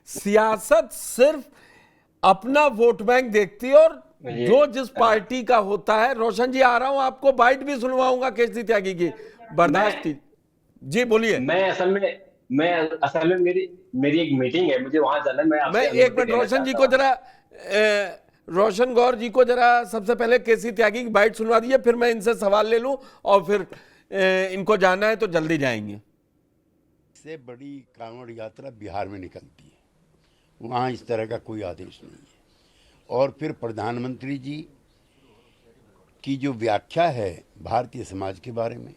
सियासत सिर्फ अपना वोट बैंक देखती है और जो जिस पार्टी का होता है। रोशन जी आ रहा हूं, आपको बाइट भी सुनवाऊंगा केसी त्यागी की, बर्दाश्त जी बोलिए। मैं असल में मेरी मेरी एक मीटिंग है, मुझे वहां जाना है। मैं मैं आपसे एक अनुमति मिनट लेना रोशन जी चाहता को हूँ। जरा रोशन गौर जी को जरा सबसे पहले केसी त्यागी की बाइट सुनवा दीजिए, फिर मैं इनसे सवाल ले लूं और फिर इनको जाना है तो जल्दी जाएंगे। से बड़ी कांवड़ यात्रा बिहार में निकलती है, वहाँ इस तरह का कोई आदेश नहीं है। और फिर प्रधानमंत्री जी की जो व्याख्या है भारतीय समाज के बारे में,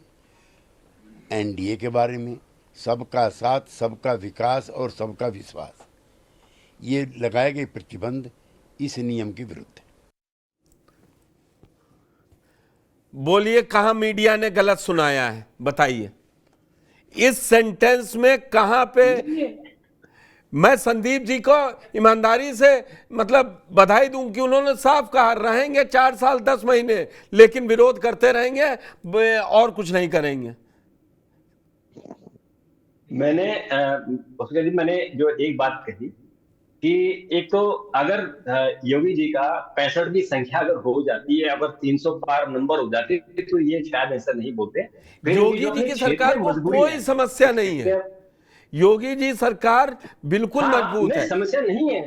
एनडीए के बारे में, सबका साथ, सबका विकास और सबका विश्वास, ये लगाए गए प्रतिबंध इस नियम के विरुद्ध है। बोलिए कहां मीडिया ने गलत सुनाया है, बताइए इस सेंटेंस में कहां पे। मैं संदीप जी को ईमानदारी से मतलब बधाई दूं कि उन्होंने साफ कहा रहेंगे 4 साल 10 महीने, लेकिन विरोध करते रहेंगे और कुछ नहीं करेंगे। मैंने जो एक बात कही कि एक तो अगर योगी जी का 65 की संख्या अगर हो जाती है, अगर 300 पार नंबर हो जाती है, तो ये शायद ऐसा नहीं बोलते। फिर इनकी योगी जो जी अपने की क्षेत्रीय सरकार को मजबूरी कोई है, समस्या नहीं है, योगी जी सरकार बिल्कुल मजबूत नहीं है। समस्या नहीं है,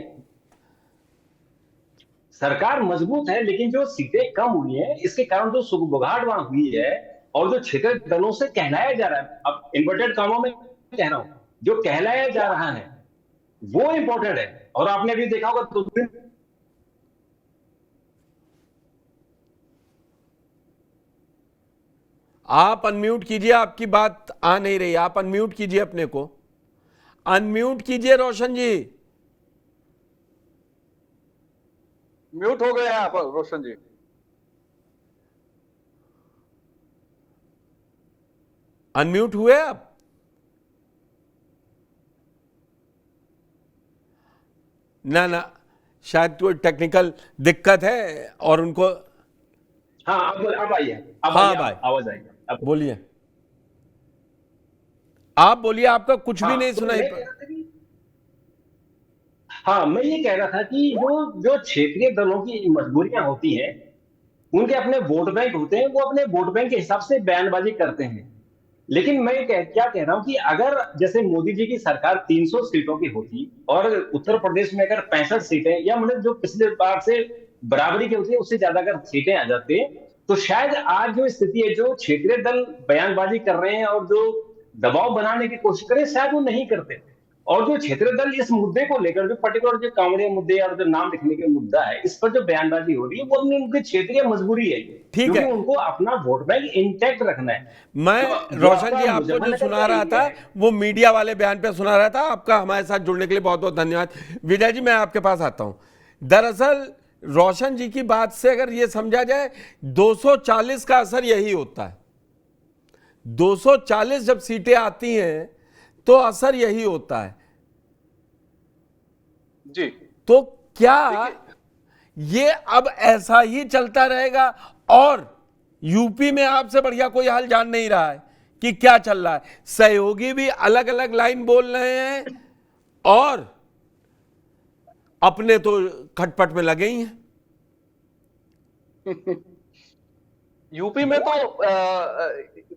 सरकार मजबूत है, लेकिन जो सीटें कम हुई है इसके कारण जो सुगबुगाहट वहां हुई है और जो क्षेत्रीय दलों से कहलाया जा रहा है, अब इन्वर्टेड कामों में कह रहा हूं, जो कहलाया जा रहा है वो इंपॉर्टेंट है। और आपने अभी देखा होगा 2 दिन आप अनम्यूट कीजिए, आपकी बात आ नहीं रही, आप अनम्यूट कीजिए, अपने को अनम्यूट कीजिए रोशन जी। म्यूट हो गए हैं आप रोशन जी। अनम्यूट हुए आप? ना ना, शायद कोई टेक्निकल दिक्कत है और उनको। हाँ अब आइए, हाँ भाई आवाज आएगी अब। बोलिए, आप बोलिए, आपका कुछ भी नहीं तो सुनाई मैं कह रहा था कि मैं ये कह रहा था कि जो जो क्षेत्रीय दलों की मजबूरियां होती हैं, उनके अपने वोट बैंक होते हैं, वो अपने वोट बैंक के हिसाब से बयानबाजी करते हैं। लेकिन मैं क्या कह रहा हूं कि अगर जैसे मोदी जी की सरकार 300 सीटों की होती और उत्तर प्रदेश में अगर 65 सीटें, या मतलब जो पिछले बार से बराबरी की होती है उससे ज्यादा अगर सीटें आ जाते, तो शायद आज जो स्थिति है, जो क्षेत्रीय दल बयानबाजी कर रहे हैं और जो दबाव बनाने की कोशिश करें, शायद वो नहीं करते। और जो क्षेत्रीय दल इस मुद्दे को लेकर, जो पर्टिकुलर जो कांवड़िया मुद्दे और जो नाम लिखने का मुद्दा है, इस पर जो बयानबाजी हो रही है, वो अपनी उनकी क्षेत्रीय मजबूरी है, ठीक क्योंकि है। उनको अपना वोट बैंक इंटैक्ट रखना है। मैं जो रोशन जी आपका आपको जो मुजफ्फरनगर सुना का रहा एरिया था है, वो मीडिया वाले बयान पे सुना रहा था। आपका हमारे साथ जुड़ने के लिए बहुत बहुत धन्यवाद। विजय जी मैं आपके पास आता हूं। दरअसल रोशन जी की बात से अगर ये समझा जाए, 240 का असर यही होता है। 240 जब सीटें आती हैं तो असर यही होता है। जी तो क्या ये अब ऐसा ही चलता रहेगा? और यूपी में आपसे बढ़िया कोई हाल जान नहीं रहा है कि क्या चल रहा है। सहयोगी भी अलग अलग लाइन बोल रहे हैं और अपने तो खटपट में लगे ही हैं। यूपी में तो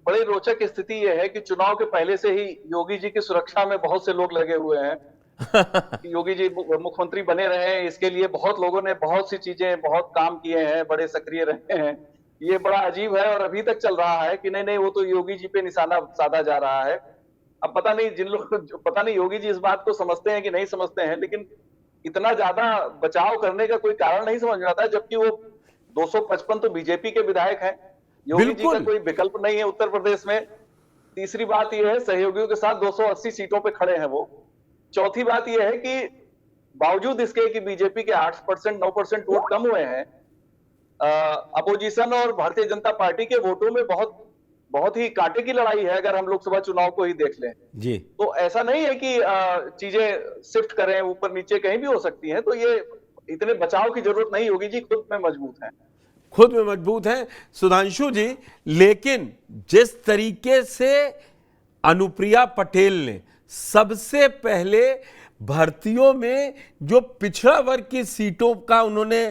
बड़ी रोचक स्थिति यह है कि चुनाव के पहले से ही योगी जी की सुरक्षा में बहुत से लोग लगे हुए हैं कि योगी जी मुख्यमंत्री बने रहे। इसके लिए बहुत लोगों ने बहुत सी चीजें, बहुत काम किए हैं, बड़े सक्रिय रहे हैं। ये बड़ा अजीब है और अभी तक चल रहा है कि नहीं नहीं वो तो योगी जी पे निशाना साधा जा रहा है। अब पता नहीं पता नहीं योगी जी इस बात को समझते हैं कि नहीं समझते हैं, लेकिन इतना ज्यादा बचाव करने का कोई कारण नहीं समझ में आता है, जबकि वो 255 तो बीजेपी के विधायक हैं। योगी जी का बिल्कुल कोई विकल्प नहीं है उत्तर प्रदेश में। तीसरी बात यह है, सहयोगियों के साथ 280 सीटों पे खड़े हैं वो। चौथी बात यह है कि बावजूद इसके कि बीजेपी के 8% 9% वोट कम हुए हैं, अपोजिशन और भारतीय जनता पार्टी के वोटों में बहुत बहुत ही कांटे की लड़ाई है। अगर हम लोकसभा चुनाव को ही देख लें जी, तो ऐसा नहीं है कि चीजें शिफ्ट करें, ऊपर नीचे कहीं भी हो सकती हैं। तो ये इतने बचाव की जरूरत नहीं होगी जी, खुद में मजबूत है, खुद में मजबूत हैं सुधांशु जी। लेकिन जिस तरीके से अनुप्रिया पटेल ने सबसे पहले भर्तियों में जो पिछड़ा वर्ग की सीटों का उन्होंने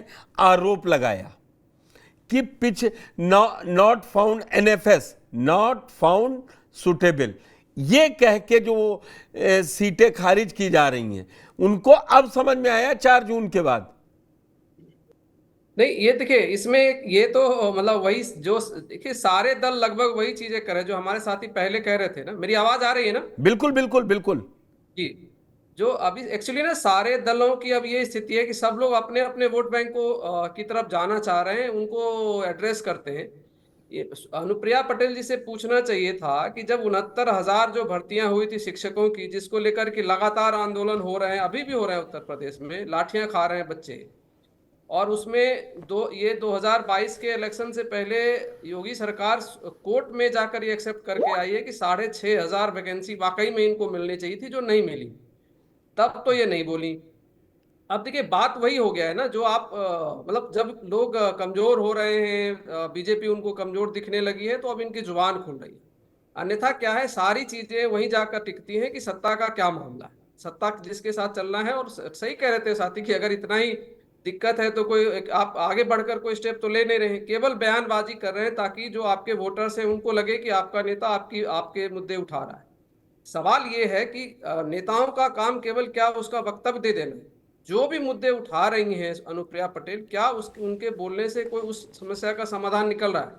आरोप लगाया कि not found NFS, not found suitable, ये कह के जो सीटें खारिज की जा रही हैं, उनको अब समझ में आया 4 जून के बाद। नहीं, ये देखिए इसमें ये तो मतलब वही जो देखिए सारे दल लगभग वही चीजें कर रहे हैं जो हमारे साथी पहले कह रहे थे ना। मेरी आवाज आ रही है ना? बिल्कुल बिल्कुल बिल्कुल जी। जो अभी एक्चुअली ना सारे दलों की अब ये स्थिति है कि सब लोग अपने अपने वोट बैंक को की तरफ जाना चाह रहे हैं, उनको एड्रेस करते हैं। ये अनुप्रिया पटेल जी से पूछना चाहिए था कि जब 69,000 जो भर्तियां हुई थी शिक्षकों की, जिसको लेकर के लगातार आंदोलन हो रहे हैं, अभी भी हो रहे हैं उत्तर प्रदेश में, लाठियां खा रहे हैं बच्चे, और उसमें 2022 के इलेक्शन से पहले योगी सरकार कोर्ट में जाकर ये एक्सेप्ट करके आई है कि 6,500 वैकेंसी वाकई में इनको मिलनी चाहिए थी, जो नहीं मिली। तब तो ये नहीं बोली। अब देखिए बात वही हो गया है ना, जो आप मतलब जब लोग कमजोर हो रहे हैं, बीजेपी उनको कमजोर दिखने लगी है, तो अब इनकी जुबान खुल रही है। अन्यथा क्या है, सारी चीजें वहीं जाकर टिकती हैं कि सत्ता का क्या मामला है, सत्ता जिसके साथ चलना है। और सही कह रहे थे साथी कि अगर इतना ही दिक्कत है तो कोई आप आगे बढ़कर कोई स्टेप तो ले नहीं रहे हैं, केवल बयानबाजी कर रहे हैं ताकि जो आपके वोटर्स हैं उनको लगे कि आपका नेता आपके मुद्दे उठा रहा है। सवाल ये है कि नेताओं का काम केवल क्या उसका वक्तव्य दे देना है। जो भी मुद्दे उठा रही हैं अनुप्रिया पटेल, क्या उनके बोलने से कोई उस समस्या का समाधान निकल रहा है?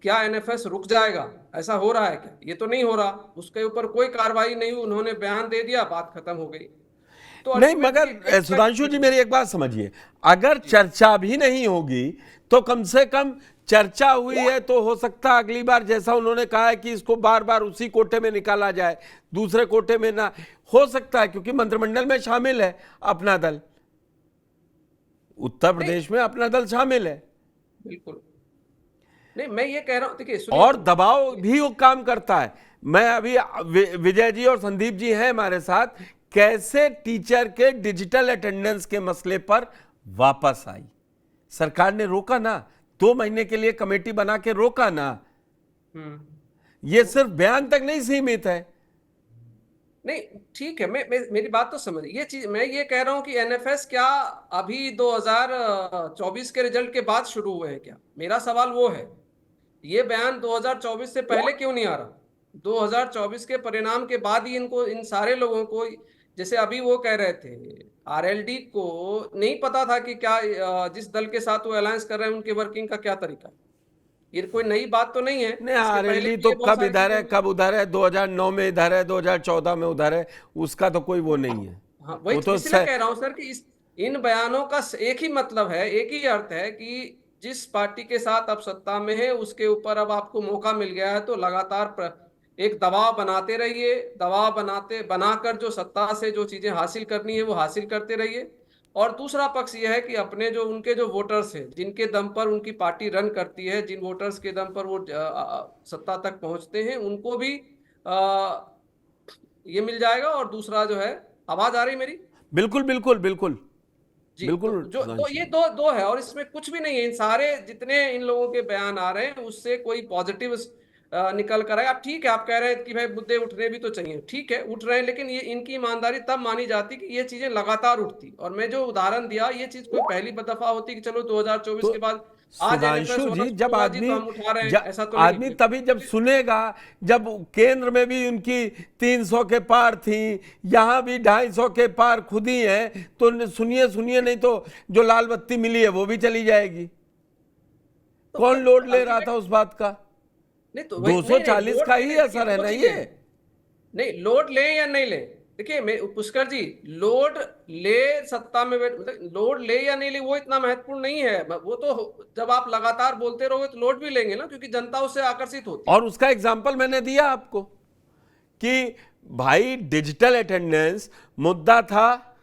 क्या एनएफएस रुक जाएगा? ऐसा हो रहा है क्या? ये तो नहीं हो रहा। उसके ऊपर कोई कार्रवाई नहीं हुई, उन्होंने बयान दे दिया, बात खत्म हो गई। तो नहीं, मगर सुधांशु जी मेरी एक बात समझिए, अगर चर्चा भी नहीं होगी तो कम से कम चर्चा हुई है, तो हो सकता है अगली बार जैसा उन्होंने कहा है कि इसको बार बार उसी कोटे में निकाला जाए, दूसरे कोटे में ना, हो सकता है क्योंकि मंत्रिमंडल में शामिल है अपना दल, उत्तर प्रदेश में अपना दल शामिल है। बिल्कुल नहीं, मैं ये कह रहा हूं, देखिए और दबाव भी वो काम करता है। मैं अभी विजय जी और संदीप जी हैं हमारे साथ, कैसे टीचर के डिजिटल अटेंडेंस के मसले पर वापस आई, सरकार ने रोका ना, 2 महीने के लिए कमेटी बना के रोका ना। ये सिर्फ बयान तक नहीं सीमित है। नहीं ठीक है, मेरी बात तो समझ, ये चीज मैं ये कह रहा हूं कि एनएफएस क्या अभी 2024 के रिजल्ट के बाद शुरू हुए हैं क्या? मेरा सवाल वो है। ये बयान 2024 से पहले क्यों नहीं आ रहा? 2024 के परिणाम के बाद ही इनको, इन सारे लोगों को, जैसे अभी वो कह रहे थे आरएलडी को नहीं पता था कि क्या जिस दल के साथ वो अलायंस कर रहे हैं उनके वर्किंग का क्या तरीका है। ये कोई नई बात तो नहीं है। नहीं, आरएलडी तो कब इधर है, कब उधर है, 2009 में इधर है, 2014 में उधर है, उसका तो कोई वो नहीं है। हाँ, वही तो इसलिए कह रहा हूं सर कि इन बयानों का एक ही मतलब है, एक ही अर्थ है कि जिस पार्टी के साथ अब सत्ता में है उसके ऊपर अब आपको मौका मिल गया है, तो लगातार एक दबाव बनाते रहिए, दबाव बनाकर जो सत्ता से जो चीजें हासिल करनी है वो हासिल करते रहिए। और दूसरा पक्ष यह है कि अपने जो उनके जो वोटर्स हैं, जिनके दम पर उनकी पार्टी रन करती है, जिन वोटर्स के दम पर वो सत्ता तक पहुंचते हैं, उनको भी ये मिल जाएगा। और दूसरा जो है, आवाज आ रही मेरी? बिल्कुल बिल्कुल बिल्कुल जी, बिल्कुल। तो ये दो है, और इसमें कुछ भी नहीं है। इन सारे जितने इन लोगों के बयान आ रहे हैं उससे कोई पॉजिटिव निकल कर आए। आप ठीक है, आप कह रहे हैं कि भाई मुद्दे उठने भी तो चाहिए, ठीक है उठ रहे हैं, लेकिन ये इनकी ईमानदारी तब मानी जाती कि ये चीजें लगातार उठती। और मैं जो उदाहरण दिया, ये चीज कोई पहली दफा होती कि चलो 2024 के बाद सुधांशु जी, जब आदमी तो हम उठा रहे हैं, ऐसा तो आदमी तभी जब सुनेगा जब केंद्र में भी उनकी 300 के पार थी, यहां भी 250 के पार खुद ही है, तो सुनिए नहीं तो जो लाल बत्ती मिली है वो भी चली जाएगी। तो कौन लोड ले रहा था उस बात का? नहीं तो 240 का ही असर है ना ये। नहीं, लोड ले या नहीं ले, देखिए पुष्कर जी, लोड ले सत्ता में मतलब लोड ले या नहीं ले वो इतना महत्वपूर्ण नहीं है। वो तो जब आप लगातार बोलते रहोगे तो लोड भी लेंगे ना, क्योंकि जनता उससे आकर्षित होती है। और उसका एग्जाम्पल मैंने दिया आपको कि भाई डिजिटल अटेंडेंस मुद्दा था,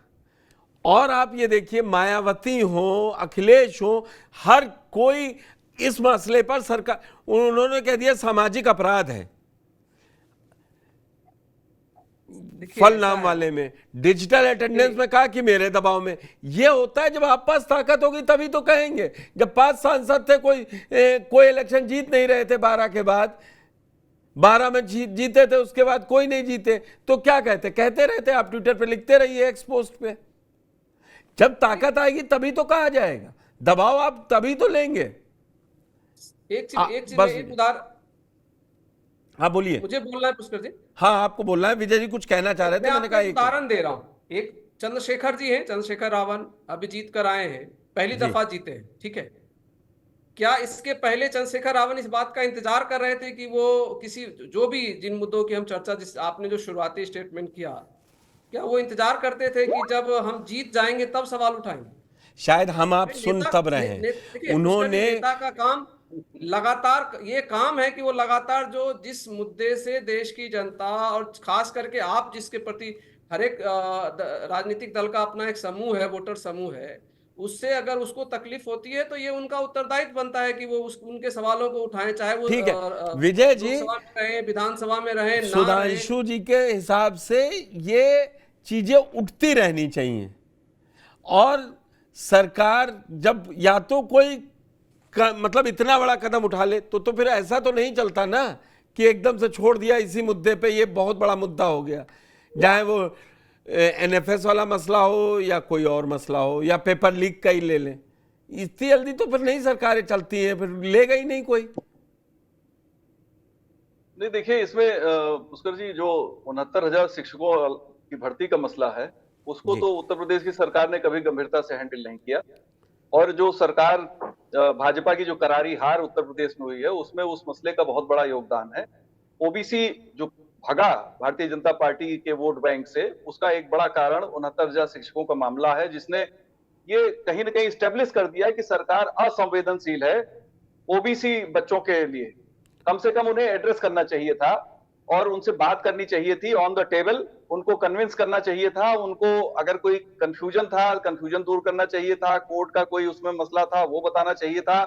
और आप ये देखिए मायावती हो, अखिलेश हो, हर कोई इस मसले पर सरकार, उन्होंने कह दिया सामाजिक अपराध है। फल नाम वाले में डिजिटल अटेंडेंस में कहा कि मेरे दबाव में। ये होता है जब आप पास ताकत होगी तभी तो कहेंगे। जब 5 सांसद थे, कोई इलेक्शन जीत नहीं रहे थे 12 के बाद, 12 में जीते थे, उसके बाद कोई नहीं जीते, तो क्या कहते रहते आप ट्विटर पे लिखते रहिए, एक्स पोस्ट पे। जब ताकत आएगी तभी तो कहा जाएगा, दबाव आप तभी तो लेंगे। एक चीज बस एक उदाहरण हाँ बोलिए। मुझे बोलना है पुष्कर जी। हाँ आपको बोलना है, विजय जी कुछ कहना चाह रहे थे, मैं मैंने आपको कहा एक एक उदाहरण दे रहा हूँ। एक चंद्रशेखर जी हैं, चंद्रशेखर रावण अभी जीत कर आए हैं, पहली जी। दफा जीते हैं, ठीक है। क्या इसके पहले चंद्रशेखर रावण इस बात का इंतजार कर रहे थे कि वो किसी जो भी जिन मुद्दों की हम चर्चा, जिस आपने जो शुरुआती स्टेटमेंट किया, क्या वो इंतजार करते थे कि जब हम जीत जाएंगे तब सवाल उठाएंगे? शायद हम आप सुन नेता तब रहे हैं। देखिए उन्होंने नेता का काम लगातार ये काम है कि वो लगातार जो जिस मुद्दे से देश की जनता और खास करके आप जिसके प्रति हर एक राजनीतिक दल का अपना एक समूह है, वोटर समूह है, उससे अगर उसको तकलीफ होती है तो ये उनका उत्तरदायित्व बनता है कि वो उनके सवालों को उठाएं, चाहे वो ठीक है विजय जी, लोकसभा में रहे, विधानसभा में रहे, ना रहे। सुधांशु जी के हिसाब से ये चीजें उठती रहनी चाहिए, और सरकार जब या तो कोई मतलब इतना बड़ा कदम उठा ले तो फिर ऐसा तो नहीं चलता ना कि एकदम से छोड़ दिया इसी मुद्दे पे, ये बहुत बड़ा मुद्दा हो गया, चाहे वो एनएफएस वाला मसला हो या कोई और मसला हो या पेपर लीक का ही ले लें। इतनी जल्दी तो फिर नहीं सरकारें चलती हैं, फिर लेगा ही नहीं कोई। नहीं देखिए, इसमें पुष्कर जी जो 69,000 शिक्षकों की भर्ती का मसला है, उसको जी। तो उत्तर प्रदेश की सरकार ने कभी गंभीरता से हैंडल नहीं किया। और जो सरकार भाजपा की जो करारी हार उत्तर प्रदेश में हुई है, उसमें उस मसले का बहुत बड़ा योगदान है। ओबीसी जो भगा भारतीय जनता पार्टी के वोट बैंक से, उसका एक बड़ा कारण 69,000 शिक्षकों का मामला है, जिसने ये कहीं ना कहीं स्टेब्लिश कर दिया है कि सरकार असंवेदनशील है ओबीसी बच्चों के लिए। कम से कम उन्हें एड्रेस करना चाहिए था और उनसे बात करनी चाहिए थी ऑन द टेबल, उनको कन्विंस करना चाहिए था, उनको अगर कोई कंफ्यूजन था, कंफ्यूजन दूर करना चाहिए था, कोर्ट का कोई उसमें मसला था वो बताना चाहिए था,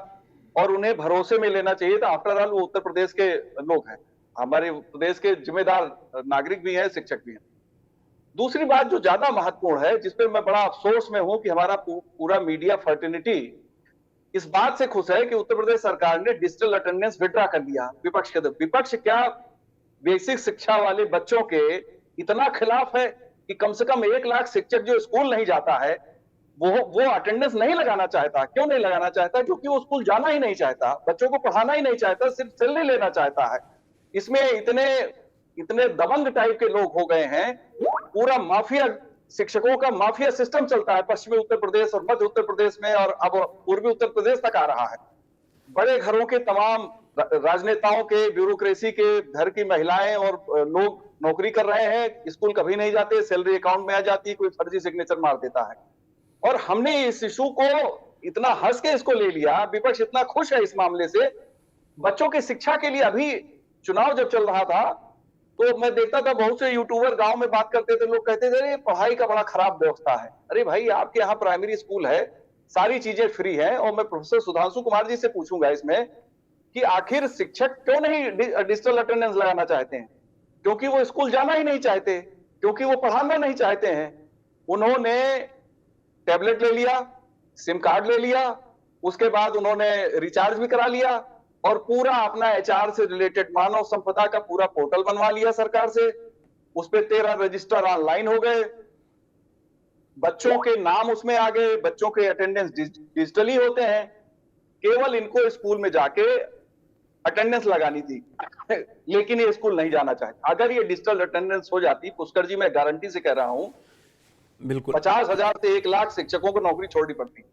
और उन्हें भरोसे में लेना चाहिए था। आफ्टर ऑल वो उत्तर प्रदेश के लोग हैं, हमारे प्रदेश के जिम्मेदार नागरिक भी हैं, शिक्षक भी हैं। दूसरी बात जो ज्यादा महत्वपूर्ण है, जिसपे मैं बड़ा अफसोस में हूं कि हमारा पूरा मीडिया फर्टिनिटी इस बात से खुश है कि उत्तर प्रदेश सरकार ने डिजिटल अटेंडेंस विड्रॉ कर दिया। विपक्ष के विपक्ष क्या बेसिक शिक्षा वाले बच्चों के इतना खिलाफ है कि कम से कम 1 लाख शिक्षक जो स्कूल नहीं जाता है वो अटेंडेंस नहीं लगाना चाहता। क्यों नहीं लगाना चाहता? क्योंकि वो स्कूल जाना ही नहीं चाहता, बच्चों को पढ़ाना ही नहीं चाहता, सिर्फ सैलरी लेना चाहता है। इसमें इतने दबंग टाइप के लोग हो गए हैं, पूरा माफिया, शिक्षकों का माफिया सिस्टम चलता है पश्चिमी उत्तर प्रदेश और मध्य उत्तर प्रदेश में, और अब पूर्वी उत्तर प्रदेश तक आ रहा है। बड़े घरों के तमाम राजनेताओं के, ब्यूरोक्रेसी के घर की महिलाएं और लोग नौकरी कर रहे हैं, स्कूल कभी नहीं जाते, सैलरी अकाउंट में आ जाती है, कोई फर्जी सिग्नेचर मार देता है। और हमने इस इशू को इतना हंस के इसको ले लिया, विपक्ष इतना खुश है इस मामले से। बच्चों की शिक्षा के लिए अभी चुनाव जब चल रहा था तो मैं देखता था बहुत से यूट्यूबर गांव में बात करते थे, लोग कहते थे अरे पढ़ाई का बड़ा खराब व्यवस्था है। अरे भाई, आपके यहाँ प्राइमरी स्कूल है, सारी चीजें फ्री है, और मैं प्रोफेसर सुधांशु कुमार जी से पूछूंगा इसमें कि आखिर शिक्षक क्यों नहीं डिजिटल अटेंडेंस लगाना चाहते हैं? क्योंकि वो स्कूल जाना ही नहीं चाहते, क्योंकि वो पढ़ाना नहीं चाहते हैं। उन्होंने टैबलेट ले लिया, सिम कार्ड ले लिया, उसके बाद उन्होंने रिचार्ज भी करा लिया, और पूरा अपना एचआर से रिलेटेड मानव संपदा का पूरा पोर्टल बनवा लिया सरकार से। उस पे 13 रजिस्टर ऑनलाइन हो गए, बच्चों के नाम उसमें आ गए, बच्चों के अटेंडेंस डिजिटली होते हैं। केवल इनको स्कूल में जाके अटेंडेंस लगानी थी लेकिन ये स्कूल नहीं जाना चाहते। अगर ये डिजिटल अटेंडेंस हो जाती, पुष्कर जी मैं गारंटी से कह रहा हूं, बिल्कुल 50,000 से 1 लाख शिक्षकों को नौकरी छोड़नी पड़ती।